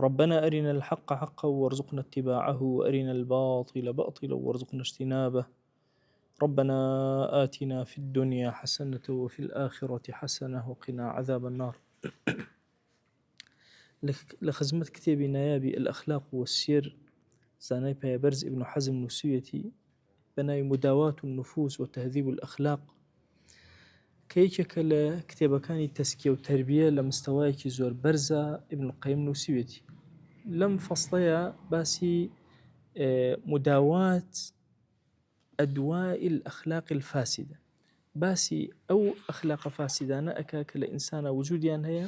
ربنا أرنا الحق حقا وارزقنا اتباعه وأرنا الباطل باطلا وارزقنا اجتنابه. ربنا آتنا في الدنيا حسنة وفي الآخرة حسنة وقنا عذاب النار. لخزمت كتابي نيابي الأخلاق والسير زاني بيبرز ابن حزم نسويتي بناي مداواة النفوس وتهذيب الأخلاق كيشك لكتابة كان تزكية وتربية لمستواك زور برزة ابن القيم نسويتي لم فصليا باسي مداواة أدواء الأخلاق الفاسدة باسي أو أخلاق فاسدة أنا أكاك لإنسان وجودي أن هي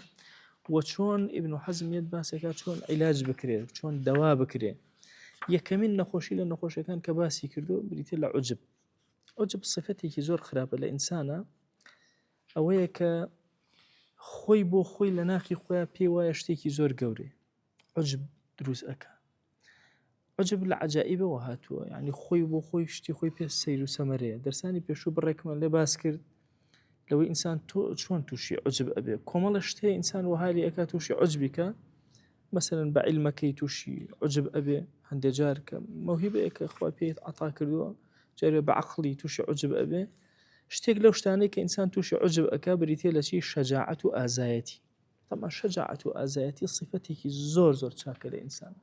وشون ابن حزم يد باسي شون علاج بكري شون دواء بكري يكمن نخوشي لنخوشي كان كباسي كردو بريتي عجب صفتي كي زور خرابة لإنسانا أويك خوي بو خوي لناخي خويا بي ويشتيكي زور قوري عجب دروس أكا عجب العجائب وهاتوا يعني خوي بو خوي شتي خوي بي السير وسمرية درساني بيشو بريكمان لباس كرد لو إنسان شون توشي عجب أبي كومال شتي إنسان وهالي أكا توشي عجبك مثلا بعلمك توشي عجب أبي عند جارك موهبة أكا خوي بي عطا كردو جاري بعقلي توشي عجب أبي شتيك لو شتاني كإنسان توشي عجب أكا بريتي لشي شجاعة آزايتي. طبعا شجاعة آزايتي صفتك زور زور شاكل إنسان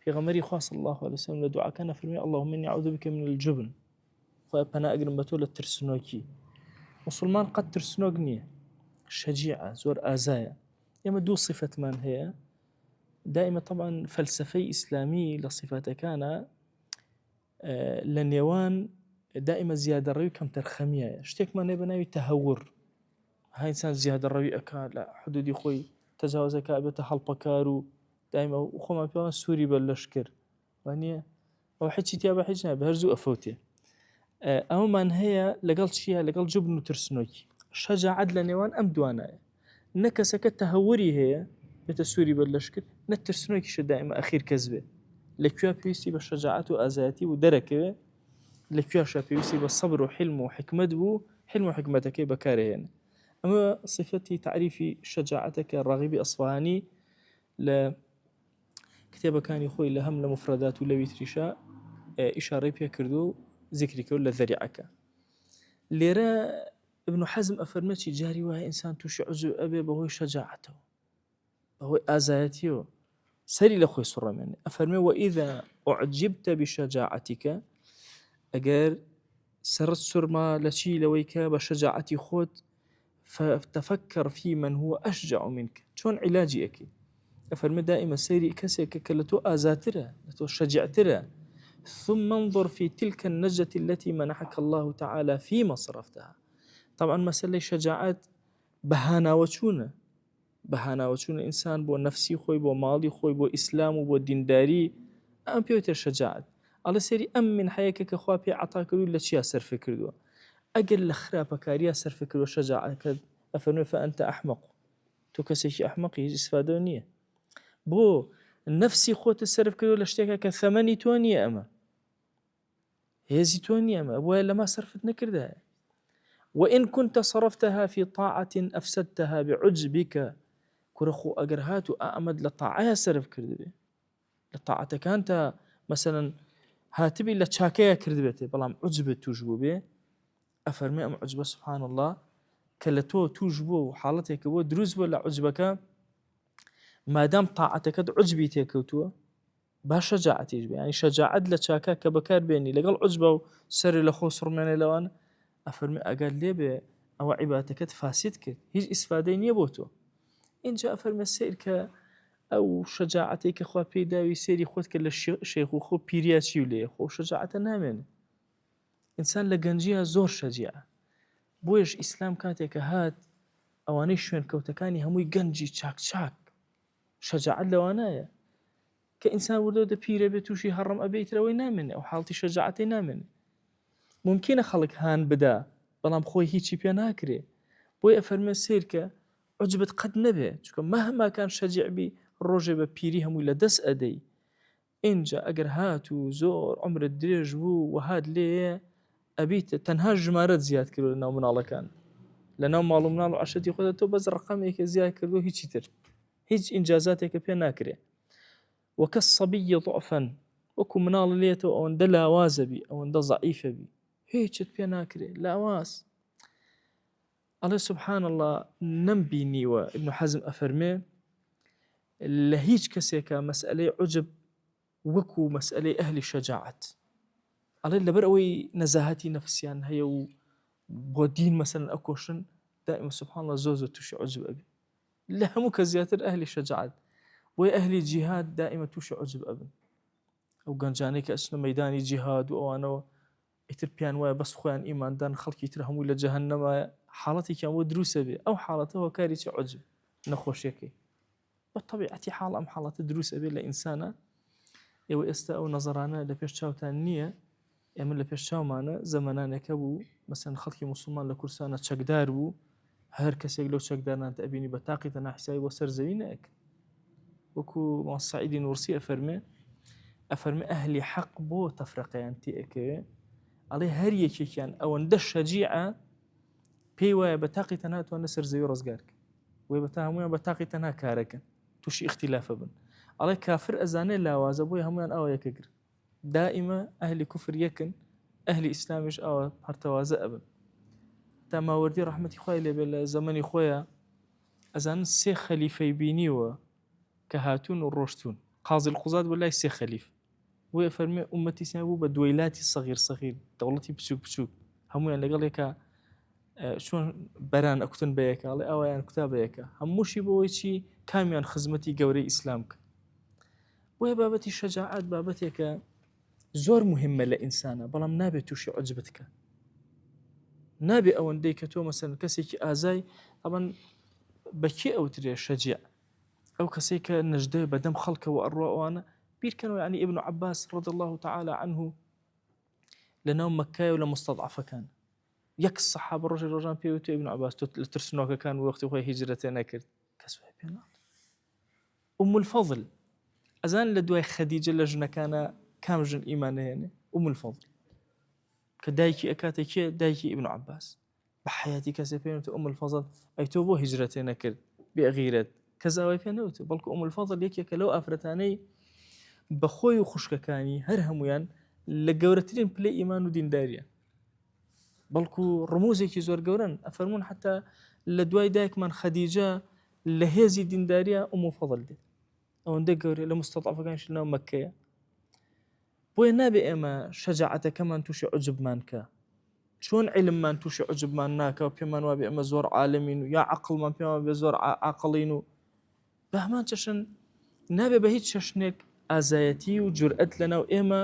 في غمري خاص الله عليه وسلم لدعاء كان فرمي اللهم إني أعوذ بك من الجبن فأنا أقرم بتولى الترسنوكي مسلمان قد ترسنوكني شجيعة زور آزايا يما دو صفة من هي دائما طبعا فلسفي إسلامي لصفات كان لنيوان دائما زيادة الروي كم ترخمية اشتيك ما نبناوي تهور هاي إنسان زيادة الروي أكا لا حدودي خوي تجاوز كابته حلبكارو دائما وخما بيوان سوري بلشكر يعني أو حكي تيابا حجنا بهرزو أفوتي أو من هي لقلت شيها لقلت جبن وترسنوكي شجع عدل نيوان أم دوانا نكسك تهوري هي بتسوري بلشكر نترسنوكي دائما أخير كذبه لكيا بيسي بالشجاعة وآزاتي ودركه لكيا شابيسي بالصبر وحلم وحكمة بو حلم وحكمتك بكارهن. أما صفتي تعريفي شجاعتك الراغبي أصفهاني لكتابة كان يخوي لهم لمفردات ولا بيترشاء إشارة بها كردو ذكرك ولا ذريعك ليرى ابن حزم أفرمتي جاري وهي إنسان توشي عجب أبي بهو شجاعته بهو آزايته سري لخوي صرة مني أفرمي وإذا أعجبت بشجاعتك أجر سرت سرما لشي لويك بشجاعتي خود فتفكر في من هو أشجع منك شون علاجي أكي أفرمي دائما سيري كسيك كلتو آزاتره لتو شجعتره ثم انظر في تلك النجة التي منحك الله تعالى فيما صرفتها. طبعا مسألة شجاعات بهانا وشونه إنسان بو نفسي خوي بو مالي خوي بو إسلام وبو دينداري أم بيوتر شجاعت على سيري أم من حياك كخوا بي عطاكرو لشي أسر فكردو أقل لخرابة كاريا أسر فكردو شجاعك أفرمي فأنت أحمق تو كسيكي أحمق يجي استفادة نية بو نفسي خوت السرف كردو لشتيكا كثماني تونية أما هيزي تونية أما أبوها لما صرفت نكردها وإن كنت صرفتها في طاعة أفسدتها بعجبك كرخو أجرهاتو أعمد لطاعها سرف كردبي لطاعتك أنت مثلا هاتبي لتشاكيا كردبتي بلام عجبت توجبو بي أفرمي أم عجبة سبحان الله كلتو توجبو وحالتك بو دروز ولا عجبك ما دام طاعتك عجبي تيكوتو باش شجاعتي يعني شجاعة لتشاكا كبكار بيني لقل عجبه سر لخو صرماني لوان أفرمي أقال لي بي أو عبادتك فاسدك هيج إسفادين يبوتو إن جاء أفرمي السير أو شجاعتك خوا بيداوي سيري خوتك للشيخ وخو بيرياتي وليه خو شجاعة نامن إنسان لقنجيها زور شجاعة بويش إسلام كاتك هات أواني شوين كوتكاني هموي قنجي شاك شجاعة لوانايا كإنسان ولو بيري بتوشي هرم أبيت روي نامن أو حالتي شجاعتي نامن ممكن خلق هان بدا بلام خوي هيتشي بياناكري بوي أفرمي سيرك عجبت قد نبي مهما كان شجع بي الرجل ببيري هموي لدس أدي إنجا أجر هاتو زور عمر الدريج وهاد ليه أبيت تنهاج جمارات زياد كيلو لنا من الله كان لنا مالو منالو عشتي خذته بس رقم هيك زياد كيلو هيك تر هيج إنجازاتك بيا ناكري وكالصبي ضعفا وكو مناڵ لێتەوە ئەوەندە لاوازە بی ئەوەندە ضعیفە بی هیچت پێ ناکرێ لاواز. الله سبحان الله نمبینیوە ابن حزم ئەفەرمێ لە هیچ کەسێکە مەسئلەی عجب وەکو مەسئلەی ئەهلی شەجاعەت. ئەڵێ لەبەر ئەوەی نەزاهەتی نەفسیان هەیە و بۆ دین مەسەلەن ئەکۆشن دائما سبحان الله زۆر تووشی عجب ئەبی لە هەموو کە زیاتر ئەهلی شەجاعەت. بۆی ئەهلی جیهاد دائما تووشی عجب ئەبن. ئەو گەنجانەی کە ئەچنە مەیدانی جیهاد و ئەوانەوە ئیتر پیان وایە بەس خۆیان ئیماندان خەڵکی تر هەمووی لە جەهەنەمە حاڵەتێکیان بۆ دروستە بێ ئەو حاڵەتەوە کارێکی عجب نەخۆشیەکەی بەطبیعەتی حاڵ ئەم حاڵەتە دروست ئەبێ لە ئینسانە. ئێوە ئێستا ئەو نەزەرانە لە پێش چاوتان نییە. ئێمە لە پێش چاومانە زەمانانێکە بوو مەسەن خەڵکی موسڵمان لە کورسانە چەکدار بوو هەر کەسێک لەو چەکداران ئەبینی بە تاقی تەنها حیسابی بۆ سەر زەوی نەک. وەکو مام سعیدی نورسی ئەفەرمێ ئەهلی حەق بۆ تەفرەقەیان تێئەکەوێ ئەڵێ هەر یەکێکیان ئەوەندە شەجیعە پێی وایە بە تاقی تەنها توانە سەر زەوی ڕزگارکە وێ بە تا هەمویان بە تاقی تەنها کارەکەن تووشی اختلافە بن. ئەڵێ کافر ئەزانێ لاوازە بۆی هەمویان ئەوە یەکەگر دائیمە ئەهلی کوفر یەکن ئەهلی ئیسلامیش ئەوە هەرتەوازە ئەبن. تا ماوەردی ڕەحمەتی خوای لێبێ لە زەمەنی خۆیە ئەزانن سێ خەلیفەی بینیوە کە هاتوون و ڕۆشتون قازی القوزات بۆ لای سێ خەلیف وێ فەرمێ ئومەتی سیان بوو بە دوێلاتی سەغیر دەوڵەتی بچووک بچووک هەمویان لەگەڵێکە چۆن بەران ئەکوتن بەیەکە ئەڵێ ئەویان کوتا بەیەکە هەمووشی بۆی چی کامیان خزمەتی گەورەی ئیسلام کە. بۆیە بابەتی شەجاعەت بابەتێکە زۆر مهمە لە ئینسانە بەڵام نابێت تووشی عجبت کە نابێ ئەوەندەی کە تۆ مەسەن کەسێکی ئازای ئەمەن بەکێ ئەوترێ شەجیع ئەو کەسێک کە نەژدە بەدەم خەڵکەوە ئەڕۆوانە بیرکەنەوە ینی ئیبن عەباس رضی الله تعالی عنه لەناو مەککایە و لە مستەضعەفەکان یەک سەحابە ڕۆژان پێوتە ئیبن عەباس تۆ لە ترسنۆکەکان وەختی خۆی هیجرەتێ نەکرد کەس وای پێ ناڵێت. ئوم الفەضل ئەزان لە دوای خەدیجە لە ژنەکانە کام ژن ئیمان هێنێ ئوم الفەضل کە دایکی ئەکاتە کێ دایکی ئیبن عەباس بە حەیاتی کەسێ پێوتە ئوم الفەضل ئەی تۆ بۆ هیجرەتێ نەکرد بێغیرەت کەزاوای پێ نەوتە بەڵکو ئوم الفەضل یەکێکە لەو ئافرەتانەی بەخۆی و خوشکەکانی هەر هەمویان لە گەورەترین پلەی ئیمان و دینداریە بەڵکو ڕموزێکی زۆر گەورن ئەفەرمون حتا لە دوای دایکمان خەدیجە لە هێزی دینداریە ئوم الفەضل دێت ئەوەندە گەورە لە مستەضعەفەکانش لەناو مەککەیە. بۆیە نابێ ئێمە شەجاعەتەکەمان تووشی عجبمان کە چۆن عیلممان تووشی عجبمان ناکە و پێمان وابێ ئەمە زۆر عالمین و یا عەقڵمان پێمان بێ زۆر عاقڵین و بە هەمان چەشن نابێ بە هیچ چەشنێک ئازایەتی و جورئەت لەناو ئێمە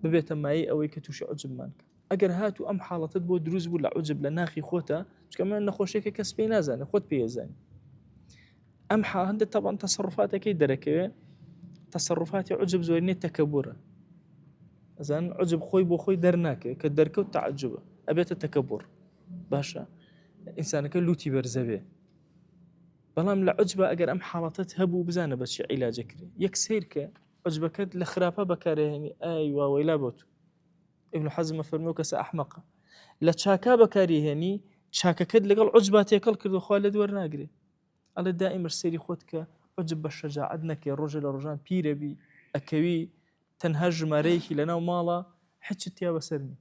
ببێتە مایە ئەوەی کە تووشی عجبمان کە. ئەگەر هاتوو ئەم حاڵەتت بۆ دروست بوو لە عجب لە ناخی خۆتە چکە من نەخۆشیێکە کەس پێی نازانێ خۆت پێیەزانی ئەم هەندێک تەبەن تەسەڕوفاتەکەی دەرەکەوێ تەسەڕوفاتی عجب زۆرینەی تەکەبورە ئەزان عجب خۆی بۆ خۆی دەرناکێ کە دەرکەوت تەعەجوبە ئەبێتە تەکەبور باشە ئینسانەکە لوتی بەرزەبێ. بەڵام لە عجبە ئەگەر ئەم حاڵەتت هەبوو بزانە بە چی عیلاجەکرێ یەک سیر کە عجبەکەت لە خراپە بەکارهێنی ئای واوەیلا بۆت. ابن حزم فەرمووە کەسە ئەحمەقە لە چاکا بەکاریهێنی چاکەکەت لەگەڵ عجبا تێکەڵ کرد و خوا لە دووەرناگرێ. ئەڵێ دائیمەش سەیری خۆت کە عجب بە شەجاعەت نەکەی ڕۆژە لە ڕۆژان پیرەبی ئەکەوی تەنها ژمارەیەکی لەناو ماڵە حچت تیا بەسەر نی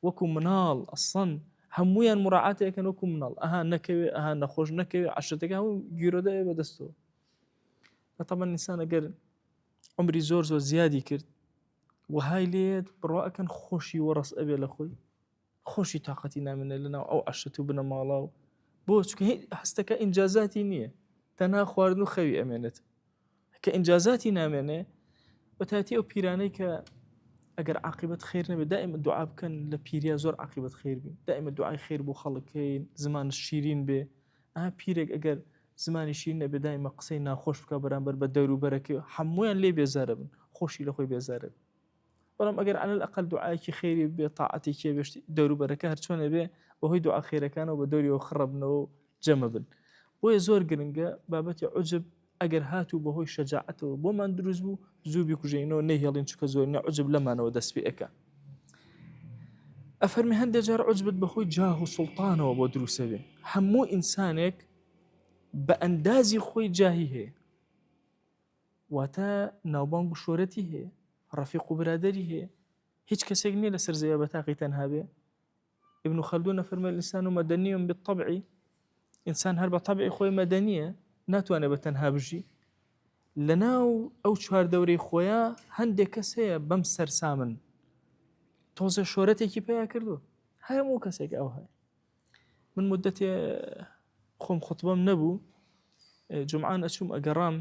وەکو مناڵ ئەسڵەن هەمویان مراعاتەکەن وەکو مناڵ ئەها نەکەوێ ئەها نەخۆش نەکەوێ عەشرەتەکە هەموو گیرۆدایە بەدەستەوە. تەبەن ئینسان ئەگەر عمری زۆر زیادی کرد وهای لێت بڕوا ئەکەن خۆشی وەڕەس ئەبێ لە خۆی خۆشی تااقەتی نامێنێ لەناو ئەو عەشرەت و بنە ماڵا و بۆ چکە هەستەکە ئینجازاتی نییە تەنها خواردن و خەوی ئەمێنێت کە ئینجازاتی نامێنێ بەتاتی ئەو پیرانەی کە ئەگەر عاقبەت خێر نەبێت دائما دوعا بکەن لە پیریا زۆر عاقبەت خێر بین دائما دوعای خێر بۆ خەڵکەین زمان شیرین بێ پیرێک ئەگەر زمانی شیرین نەبێ دائما قسەی ناخۆش بکە بەرامبەر بە دەور و بەرەکەی هەمویان لێ بێزارە بن خۆشی لە خۆی بێزارە بن. بەڵام ئەگەر على الأقل دوعایکی خێری بێ تاعەتێکی بێشتی دەور و بەرەکە هەر چۆنە بێ بەهۆی دوعا خێرەکانەوە بە دەوریەوە خڕەبنەوە و جەمە بن. بۆیە زۆر گرنگە بابەتی عجب ئەگەر هاتوو بەهۆی شەجاعەتەوە بۆمان دروست بوو زوو بیکوژێنەوە نەیهێڵین چکە زۆرینە عجب لەمانەوە دەست پێ ئەکا. ئەفەرمی هەندێک جار عجبت بەخۆی جاه و سوڵتانەوە بۆ دروستە بێ هەموو ئینسانێک بە ئەندازی خۆی جاهی هەیە واتە ناوبانگ و شۆرەتی هەیە ڕەفیق و برادری هەیە هیچ کەسێک نییە لەسەر زەویە بە تاقی تەنها بێ ابن خەلدون فەرمێ الإنسان مدني بالطبع ئینسان هەر بە طبعی خۆی مەدەنیە ناتوانێت بە تەنها بژی لەناو ئەو چواردەورەی خۆیان هەندێک کەس هەیە بەم سەرسامن تۆزە شۆرەتێکی پیا کردو هەموو کەسێک ئەو هەیە من مدەتێ خۆم خوتبەم نەبوو جمعان ئەچووم ئەگەڕام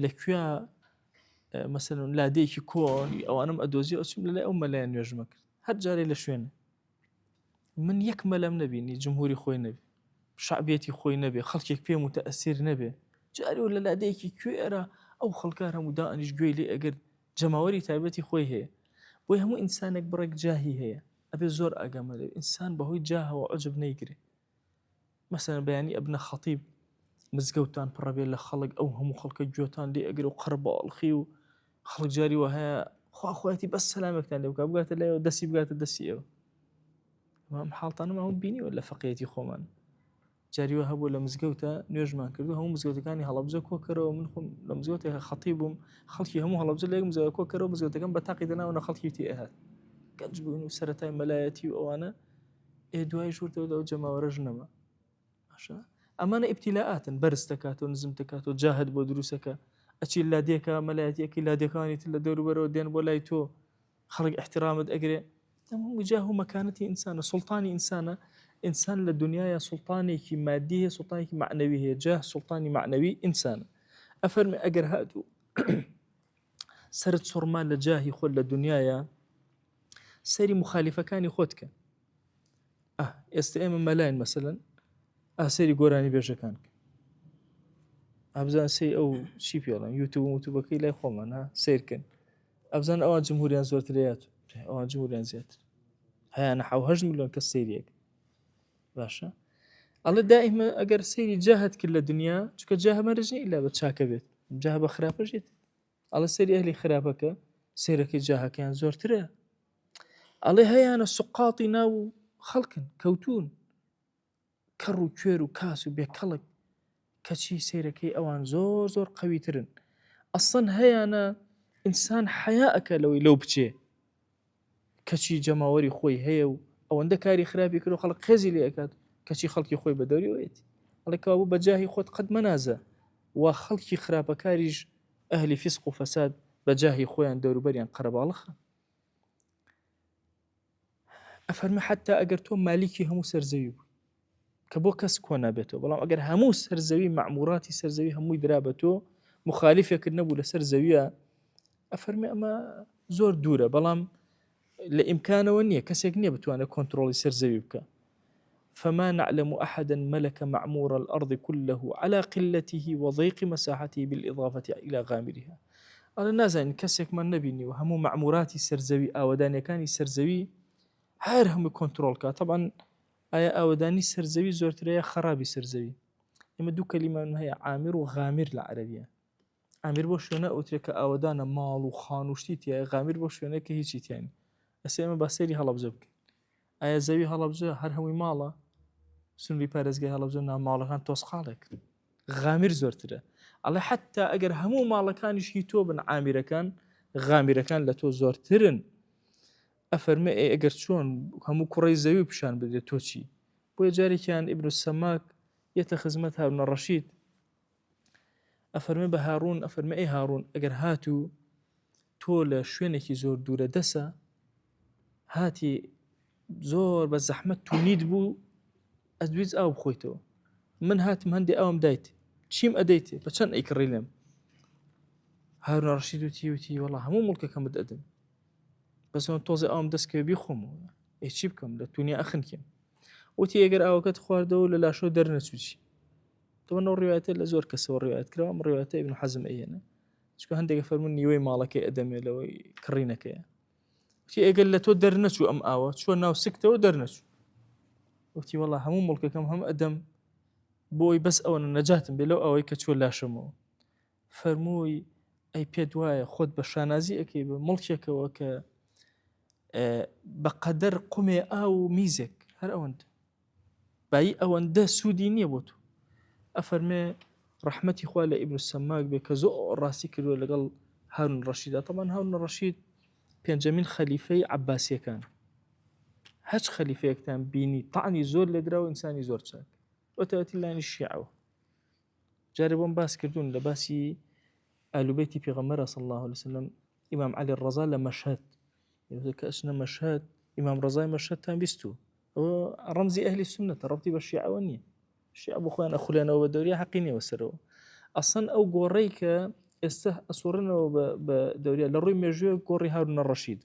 لەکوێ مەسەلەن لادەیەکی کۆنی ئەوانم ئەدۆزی ئەچووم لەلای ئەو مەلایەن نوێژمە کرد هەر جارێ لە شوێنە من یەک مەلەم نەبینی جمهوری خۆی نەبێ شعبێتی خۆی نەبێ خەڵکێک پێم متەئەسیر نەبێ جاری و لە لادەیەکی کوێرە ئەو خەڵکار هەموو دائنیش گوێی لێ ئەگەر جەماوەری تایبەتی خۆی هەیە بۆی هەموو ئینسانێک بڕێک جاهی هەیە ئەبێ زۆر ئاگامە لێ ئینسان بەهۆی جاهەوە عەجب نەیگرێ مەسەلەن بەیانی ئەبنە خەتیب مزگەوتان پڕەبێ لە خەڵک ئەو هەموو خەڵکە گوێتان لێ ئەگەر و قەرباڵخی و خەڵک جاری وە هەیە خواخواتی بەس سەلامێکتان لێ بکات بگاتە لایەوە دەستی بگاتە دەستی ئەوە ئەم حاڵتانە هەموو بینیوە لە فەقێتی خۆمان جاریوە هەبوو لە مزگەوتە نوێژمان کردو هەموو مزگەوتەکانی هەڵەبجە کۆکەرەوە من خۆم لە مزگەوتێک خەتیب بووم خەڵکی هەموو هەڵەبجە لە یەک مزگەوت کۆکەرەوە مزگەوتەکەم بە تاقی دەناونە خەڵکی تی ئەهات گەنج بوون و سەرەتای مەلایەتی و ئەوانە دوای ژوورتەوە ئەو جەماوەرە ژنەما باشە ئەمانە ئیبتیلاءاتن بەرز دەکاتەوە نزم دەکاتەوە جاهت بۆ دروستەکە ئەچی لادێکە مەلایەتیەکی لادێکانی تر لە دەوروبەرەوە دێن بۆ لای تۆ خەڵک احترامت ئەگرێ هەموو جاه و مەکانەتی ئینسانە سوڵتانی ئینسانە ئینسان لە دنیاە سوڵتانێکی مادی هەیە سوڵتانێکی معنەوی هەیە جاه سوڵتانی معنەوی ئینسانە ئەفەرمێ ئەگەر هاتوو سرت سوڕما لە جاهی خۆت لە دنیاە سەری مخالیفەکانی خۆتکە ئێستا ئێمە مەلاین مەسەلەن ئاسەری گۆرانی بێژەکان ئەبزان سی ئەو چی پێڵم یوتیوب و یوتیوبەکەی لای خۆمان سیرکن ئەبزان ئەوان جمهوریان زۆرترێت ئەوان جمهوریان زیاتر هەیە 7 ملیۆن کەس سەیریەک باشە ئەڵێ دائیمە ئەگەر سەیری جاهت کرد لە دنیا چکە جاهە مەرجنی ئیلا بە چاکە بێت جاهە بە خراپەژێت ئەڵێ سەری ئەهلی خراپەکە سەیرەکەی جاهەکەیان زۆرترە ئەڵێ هەیەنە سوقاڵی ناو خەڵکن کەوتون کەڕ و کوێر و کاس و بێکەڵک کەچی سەیرەکەی ئەوان زۆر زۆر قەویترن ئەسڵەن هەیەنە ئینسان حەیاءەکە لەوەی لەو بچێ کەچی جەماوەری خۆی هەیە و ئەوەندە کاری خراپی کرد و خەڵک خێزی لێ ئەکات کەچی خەڵکی خۆی بە دەوریەوەیەتی ئەڵێ کابوو بە جاهی خۆت قەت مەنازە وا خەڵکی خراپەکاریش ئەهلی فیسق و فەساد بە جاهی خۆیان دەوروبەریان قەرەباڵخە ئەفەرمە حتا ئەگەر تۆ مالیکی هەموو سەرزەوی بوو کە بۆ کەس کۆ نابێتەوە بەڵام ئەگەر هەموو سەرزەوی معموراتی سەرزەوی هەمووی درا بە تۆ مخالیفێکرد نەبوو لە سەرزەویە ئەفەرمێ ئەمە زۆر دوورە بەڵام لە ئیمکانەوە نییە کەسێک نییە بتوانێت کۆنتڕۆڵی سەرزەوی بکە فما نعلم أحدا ملك معمور الأرض كله على قلته وضيق مساحته بالإضافة إلى غامرها أنا نازن كسيك من نبيني وهمو معموراتي سرزوي أوداني كاني سرزوي هەر هەمووی کۆنتڕۆڵ کات طبعا ئایا ئاودانی سەرزەوی زۆرترەیە خراپی سەرزەوی ئێمە دوو کەلیمان هەیە عامر و غامر لە عەرەبیە عامر بۆ شوێنە ئەوترێت کە ئاودانە ماڵ و خان و شتی تایە غامر بۆ شوێنە کە هیچی تیانی ئەسێ ئێمە با سەیری هەڵەبجە بکەین ئایا زەوی هەڵەبجە هەر هەمووی ماڵە سنووری پارێزگای هەڵەبجە ناماڵەکان تۆسقاڵێک غامر زۆرترە ئەڵێ حتا ئەگەر هەموو ماڵەکانیش هی تۆ بن عامیرەکان غامیرەکان لە تۆ زۆرترن ئەفەرمێ ئەگەر چۆن هەموو کوڕەی زەوی پیشان بدرێت تۆ چی بۆیە جارێکیان ئیبن السەماک یەتە خزمەت هارون الرەشید ئەفەرمێ بە هاڕون ئەفەرمێ ئەی هاڕون ئەگەر هاتوو تۆ لە شوێنێکی زۆر دوورە دەسە هاتی زۆر بە زەحمەت توونیت بوو ئەدویز ئاو بخۆیتەوە من هاتم هەندێ ئەوم دایت چیم ئەدەیتێ بە چەند ئەیکڕی لێم هارون الرەشید وتی وەڵا هەموو مڵکەکەم بدەدەم بەسەوە تۆزە ئەوم دەستکەوێ بیخۆمەوە ئەی چی بکەم لە تونیا ئەخنکێم وتی ئەگەر ئاوەکەت خواردەوە لە لاشۆ دەرنەچووچی تۆنەوە ڕێوایەتە لە زۆر کەسەوە ڕێوایەت کراوە ئەم ڕێوایەتە ئیبن حەزم ئەیەنە چکە هەندێک فەرمون نیوەی ماڵەکەی ئەدەمێ لەوەی کڕینەکەیە وتی ئەگەر لە تۆ دەرنەچوو ئەم ئاوە چوە ناو سکتەوە دەرنەچوو وتی وەڵا هەموو مڵکەکەم هەم ئەدەم بۆی بەس ئەوە نەجاتم بێ لەو ئەوەی کە چوە لاشەمەوە فەرمووی ئەی پێت وایە خۆت بە شانازی ئەەکەی بە مڵکێکەوە کە بەقەدەر قومێ ئاو و میزێک هەر ئەوەندە بایی ئەوەندە سوودی نییە بۆ تو ئەفەرمێ رحمتي خوا لابن السماك بكزو راسي كردو لقل هارون الرشيد. طبعا هارون الرشيد بينجمين خليفي عباسية كان، هەچ خەلیفەیەکتان بینی تەعنی زۆر لێدراوە ئینسانی زۆر چاک وتەوەتی لانی شیعەوە. جارێ بۆم باس کردوون لە باسی ئالوبەیتی پێغەمبەر صلی الله عليه وسلم ئیمام عەلی ڕەزا لە مەشهەد کە ئەچنە مەشهەد ئیمام ڕەزای مەشهەدتان بیستووە ئەوە ڕەمزی ئەهلی سونەتە ڕەبتی بە شیعەوە نییە. شیعە بۆ خۆیان ئەخولێنەوە بە دەوریا حەقی نییە وەسەرەوە. ئەسڵەن ئەو گۆڕەی کە ئێستا ئەسوڕنەوە بە دەوریا لە ڕووی مێژوویە گۆڕی هارون الرەشید.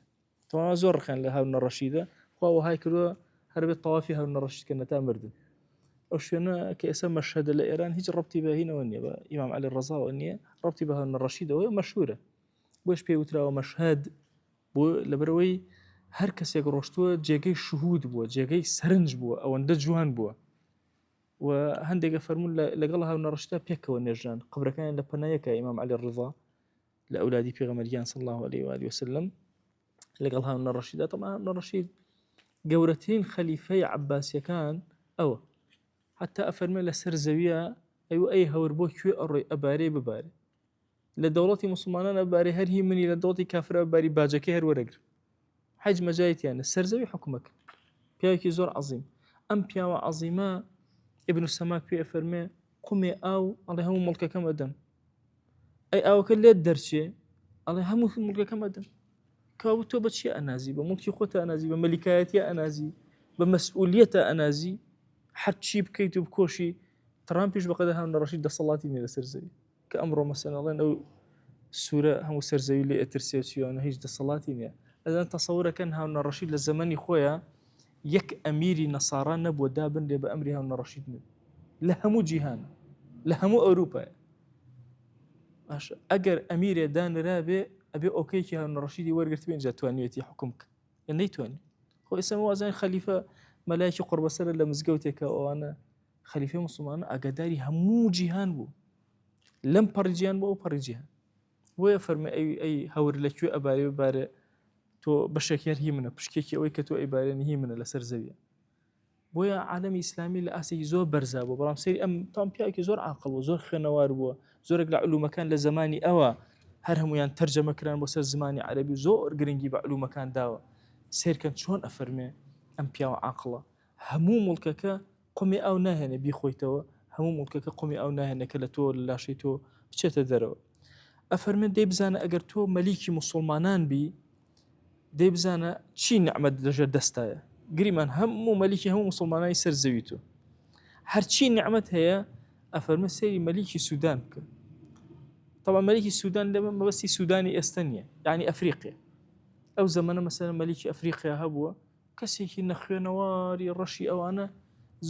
تەواو زۆر ڕخیان لە هارون الرەشیدە خوا وهای کردووە هەربێت تەوافی هارون الرەشید کە نەتا مردن. ئەو شوێنە کە ئێستا مەشهەدە لە ئێران هیچ ڕەبتی بە هینەوە نییە، بە ئیمام عەلی ڕەزاوە نییە، ڕەبتی بە هارون الرەشیدەوە مەشهورە بۆش پێی وتراوە مەشهەد بۆ لەبەرەوەی هەر کەسێک ڕۆشتووە جێگەی شوهود بووە، جێگەی سەرنج بووە، ئەوەندە جوان بووە و هەندێکە فەرموون لەگەڵ هارون الرەشیدا پێکەوە نێژان قبرەکان لە پەنایەکە ئیمام عەلی ڕەضا لە ئەولادی پێغەمبەریان صلی الله عليه وآله وسلم لەگەڵ هارون الرەشیدا. طبعا هارون الرەشید گەورەترین خەلیفەی عەباسیەکان ئەوە، حتا ئەفەرمێ لەسەر زەویە ئەی هەور بۆ کوێ ئەڕۆی ئەبارەی ببارێ، لە دەوڵەتی مسلمانان ئەبارێ هەر هی منی، لە دەوڵەتی کافرە ئەباری باجەکەی هەر وەرەگرن. حەج مەجایەتیانە سەر زەوی حکومەکە، پیاوێکی زۆر عەزیم. ئەم پیاوە عەزیمە ابن السماک پێ ئەفەرمێ قومێ ئاو ئەڵێ هەموو مڵکەکەم ئەدەم. ئەی ئاوەکە لێت دەرچێ ئەڵێ هەموو مڵکەکەم ئەدەم. کەوا تۆ بە چی ئەنازی؟ بە مڵکی خۆتە ئەنازی، بە مەلیکایەتیە ئەنازی، بە مەسئولیەتە ئەنازی، هەر چی بکەیت و بکۆشی. ترامپیش بەقەدە هارون الرەشید دەسەڵاتی نییە لەسەر زەوی، کە ئەمڕۆ مەسەڵەن ئەڵێن ئەو سوورە هەموو سەر زەوی لێ ئەترسێ چیوانە هیچ دەسەڵاتی نییە. ئەدەن تەسەوورەکەن هارون الرەشید لە زەمەنی خۆیە یەک ئەمیری نەسارا نەبووە دابنرێ بە ئەمری هارون الرەشید لە هەموو جیهان، لە هەموو ئەوروپایە. باشە ئەگەر ئەمیرێ دانرابێ ئەبێ ئۆکەیەکی هارون الرەشیدی وەرگرت بێ اینجا توانێتی حکوم بکە یان نەیتوانێت. خۆ ئێستا وازان خەلیفە مەلایەکی قوربەسەرە لە مزگەوتێکە ئەوانە خەلیفەی مسلمانە ئاگاداری هەموو جیهان بوو، لەم پەڕی جیهان بۆ ئەو پەڕی جیهان. بۆیە فەرمێ ئەی هەور لەکوێ ئەبارێ ببارێ تۆ بەشێکی هەر هی منە، پشکێکی ئەوەی کە تۆ ئەیبارێنی هی منە لەسەر زەویە. بۆیە عالەمی ئیسلامی لە ئاسێکی زۆر بەرزا بوو، بەڵام سەیری ئەم تام پیاوێکی زۆر عاقڵ بوو، زۆر خوێنەوار بووە، زۆرێک لە علومەکان لە زمانی ئەوە هەر هەمویان تەرجەمە کران بۆ سەر زمانی عەرەبی، زۆر گرنگی بە علومەکان داوە. سیرکەن چۆن ئەفەرمێ ئەم پیاوە عاقڵە هەموو مڵکەکە قومی ئەو ناهێنێ بیخۆیتەوە، هەموو مڵکەکە قومی ئەو ناهێنێ کە لە تۆ لە لاشەی تۆ بچێتە دەرەوە. ئەفەرمێ دەی بزانە ئەگەر تۆ مەلیکی مسلمانان بی، دەی بزانە چی نعمەت لەژێر دەستایە. گریمان هەموو مەلیکی هەموو مسلمانانی سەر زەوی تۆ هەرچی نعمەت هەیە. ئەفەرمێ سەیری مەلیکی سوودان بکە. طبعا مەلیکی سوودان لە مەبەستی سوودانی ئێستا نییە، یعنی ئەفریقیا. ئەو زەمانە مەسەلەن مەلیکی ئەفریقیا هەبووە، کەسێکی نەخوێنەواری ڕەشی ئەوانە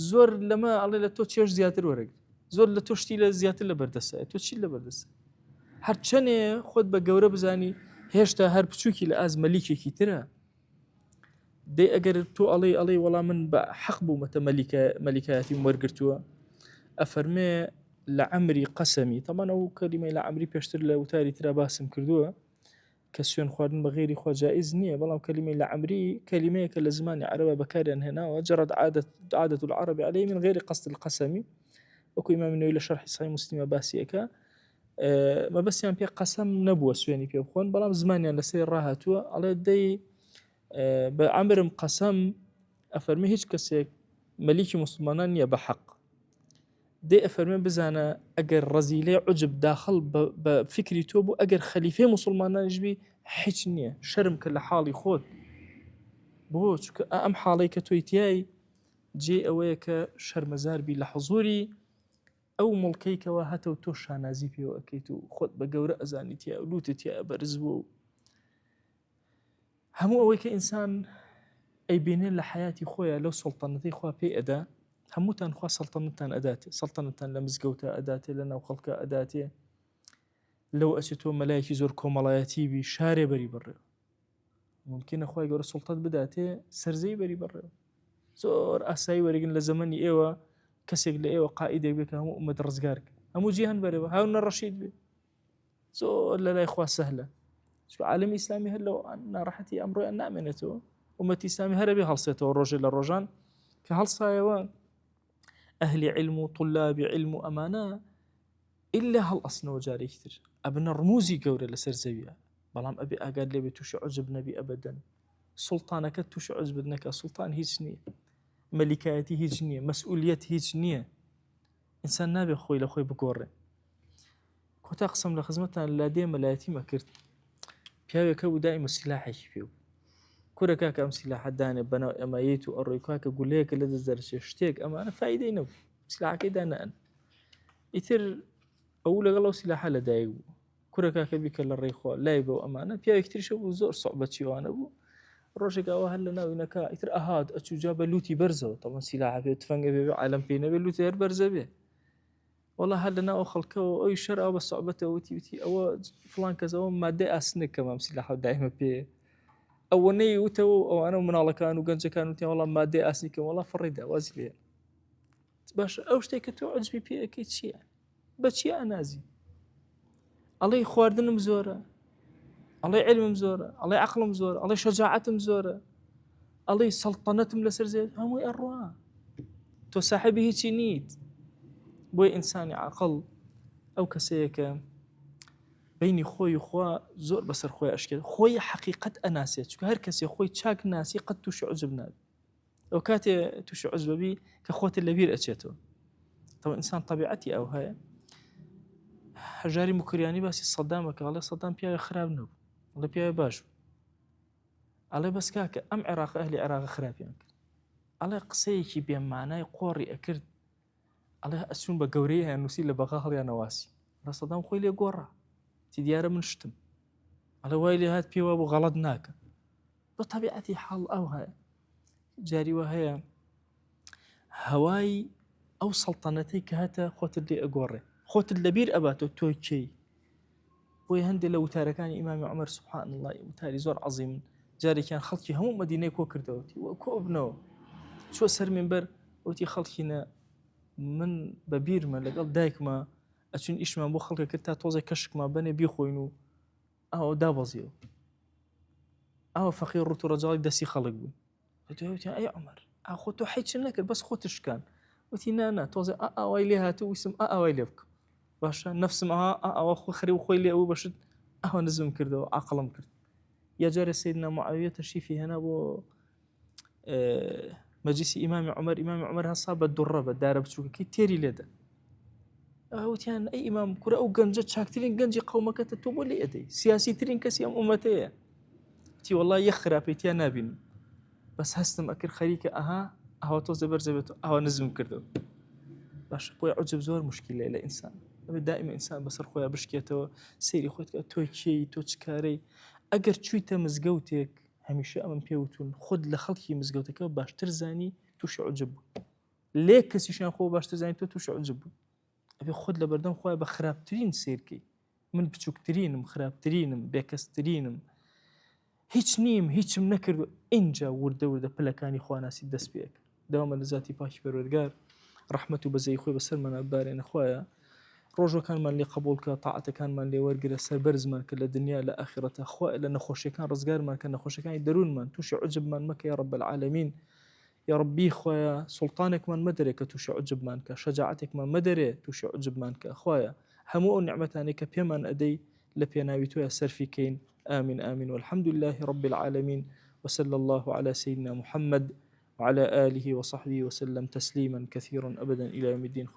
زۆر لەمە ئەڵێ لە تۆ چێش زیاتر وەرەگرت، زۆر لە تۆ شتی لە زیاتر لە بەردەستە، تۆ چی لە بەردەستە؟ هەر چەندێ خۆت بە گەورە بزانی هێشتا هەر بچووکی لە ئاز مەلیکێکی ترە. دەی ئەگەر تۆ ئەڵێ وەڵام من بە حەق بوومەتە مەلیکایەتی وەرگرتووە. ئەفەرمێ لە عەمری قەسەمی، تەمان ئەو کەلیمەی لە عەمری پێشتر لە وتاری ترا باسم کردووە کە سوێن خواردن بە غێری خوا جائز نییە، بەڵام کەلیمەی لە عەمری کەلیمەیەکە لە زمانی عەرەبە بەکاریان هێناوە، جەرت عادەة العرب عليه من غير قصد القسم. وەکو ئیمام نەووی لە شەرحی صحیح مسلمە باسیەکە مەبەستیان پێ قەسەم نەبووە سوێنی پێ بخۆن، بەڵام زمانیان لەسەر ڕاهاتووە. ئەڵێ دەی بە عەمرم قەسەم، ئەفەرمێ هیچ کەسێک مەلیکی مسلمانان نییە بە حەق. دەی ئەفەرمێ بزانە ئەگەر ڕەزیلەی عوجب داخل بە فکری تۆ بوو، ئەگەر خەلیفەی مسلمانانیش بی هیچ نییە، شەرم کە لە حاڵی خۆت. بۆ چونکە ئەم حاڵەی کە تۆی تیای جێ ئەوەیە کە شەرمەزار بی لە حزوری ئەو مڵکەیکەوە هەتە و تۆ شانازی پێوە ئەەکەیت و خۆت بە گەورە ئەزانی تیا و لوتت تیا بەرز بوو. هەموو ئەوەی کە ئینسان ئەیبینێت لە حیاتی خۆیە لەو سەڵتەنەتەی خوا پێی ئەدا، هەمووتان خوا سەڵتەنەتتان ئەداتێ، سەڵتەنەتتان لە مزگەوتە ئەداتێ، لە ناو خەڵکە ئەداتێ. لەو ئەچێت تۆ مەلایەکی زۆر کۆمەڵایەتی بی شارێ بەری بڕێ، ممکنە خوای گەورە سوڵتەت بداتێ سەرزەی بەری بڕێ. زۆر ئاسایی وەرگن لە زەمەنی ئێوە کەسێک لە ئێوە قائیدێک بێت کە هەموو ئومەت ڕزگار کە هەموو جیهان بەرەوە هارون الرەشید بێ، زۆر لە لای خوا سەهلە. چونکە عالەمی ئیسلامی هەر لەو ناڕەحەتی ئەمڕۆیان نامێنێتەوە، ئومەتی ئیسلامی هەرە بێ هەڵسێتەوە ڕۆژێ لە ڕۆژان کە هەڵسایەوە ئەهلی علم و طلابی علم و ئەمانە إلا هل أصنو جاري كتر أبن رموزي قورة لسر زوية بلام أبي أقاد لي بتوش عجب نبي أبدا سلطانك توش عجب نك سلطان هيج نية ملكاتي هيج نية مسؤوليتي هيج نية إنسان نابي خوي لخوي بقورة كنت أقسم لخزمتنا لا ديما لا يتيم أكرت بياوي كو دائما سلاحي فيو كورا كاك أم سلاح داني بنا أما يتو أروي كاك أقول لك لدى الزرش اشتيك أما أنا فايدة نو سلاح كيدا أنا يتر أولا غلو سلاح لدايو كورا كاك بيك الريخو لا يبو أمانة بياوي كتير شو زور صعبة شيوانا بو روشك أوهل لنا وينكا يتر أهاد أتشو جاب لوتي برزو طبعا سلاح بيه تفنق بيه عالم بينا بيه لوتي برزو بيه والله هل لنا أو خلقه أو يشرع بس صعبته وتي أو فلان كذا أو مادة أسنك كمان سلاح دائما بيه أو ني وتو أو أنا من الله كانوا جنجا كانوا تي والله مادة أسنك والله فريدة وازليا باش أوش تيكتو عجبي بيه أكيد شيء بس شيء نازي الله خواردن مزورة الله علم مزورة الله عقل مزورة الله شجاعة مزورة الله سلطنة لسر زيد هم يقروا تو صاحبه تشينيت بوي إنساني عقل أو كسيك بيني خوي وخوا زور بسر خوي أشكال خوي حقيقة أناسيت شو هر كسي خوي تشاك ناسي قد توش عجبنا أو كاتي توش عجب بي كخوات اللبير أتشيتو طبعا إنسان طبيعتي أو هاي حجاري مكرياني بس صدامك الله صدام بيا خراب نو الله بيا باشو الله بس كاك أم عراق أهلي عراق خراب يعني الله قسيكي بيا معناي قوري أكرد الله أسون بقوريها إنه سيل بقاهل يا نواسي الله صدام خوي لي قورا تدياره من شتم الله وايلي هات بيا وابو غلطناك بطبيعتي حال أو هاي جاري وهي هواي أو سلطنتي كهتا خوت اللي أقوري خوت اللبير أباتو تويتشي ويهندي لو تاركاني إمام عمر سبحان الله وتاري زور عظيم جاري كان خلقي هم مدينة كوكردوتي وكو ابنو شو سر من بر وتي خلقينا من ببير ما لقل دايك ما أشون إيش ما بو خلقك كتا توزي كشك ما بني بيخوينو أو دابزيو أو فقير رتو رجالي دسي خلق بو وتي أي عمر أخوتو حيتش نكر بس خوتش كان وتي نانا توزي ويلي هاتو ويسم ويلي بك باشا نفس معها أخو خري وخوي لي أبو باشد نزم كردو عقلم كرد يا جاري سيدنا معاوية تشريفي هنا بو مجلس إمام عمر هصاب الدرة دار بتشوك كي تيري لدا وتيان أي إمام كرة أو جنجة شاكترين جنجي قومك تتوب لي أدي سياسي ترين كسي أمتي تي والله يخرب بيتيا نابين بس هستم أكر خريك أهو توزي برزبتو نزم كردو باش بوي عجب زور مشكلة لإنسان دائما إنسان بسر خويا بشكيته سيري خويتك تويكي توتشكاري أجر تشويته مزجوتك هميشه أمام بيوتون خد لخلقي مزجوتك باش ترزاني توش عجب ليك كسيشان خو باش ترزاني توش عجب أبي خد لبردم خويا بخراب ترين سيركي من بتشوك ترينم خراب ترينم بيكس ترينم هيش نيم هيش منكر إنجا ورده بلكاني خوانا سيدس بيك دوما لذاتي باش بردقار رحمته بزي خوي بسر من أبارين أخويا روجو كان من لي قبولك طاعته كان من لي ورقر سر برز من كل الدنيا لآخرة أخويا لأن خوشي كان رزقار من كان خوشي كان يدرون من توشي عجب من مك يا رب العالمين يا ربي خويا سلطانك من مدرك توشي عجب منك شجاعتك من مدري توشي عجب منك أخويا همو نعمتانك بيمن أدي لبيناويتو يا سرفيكين آمين والحمد لله رب العالمين وصلى الله على سيدنا محمد وعلى آله وصحبه وسلم تسليما كثيرا أبدا إلى يوم الدين.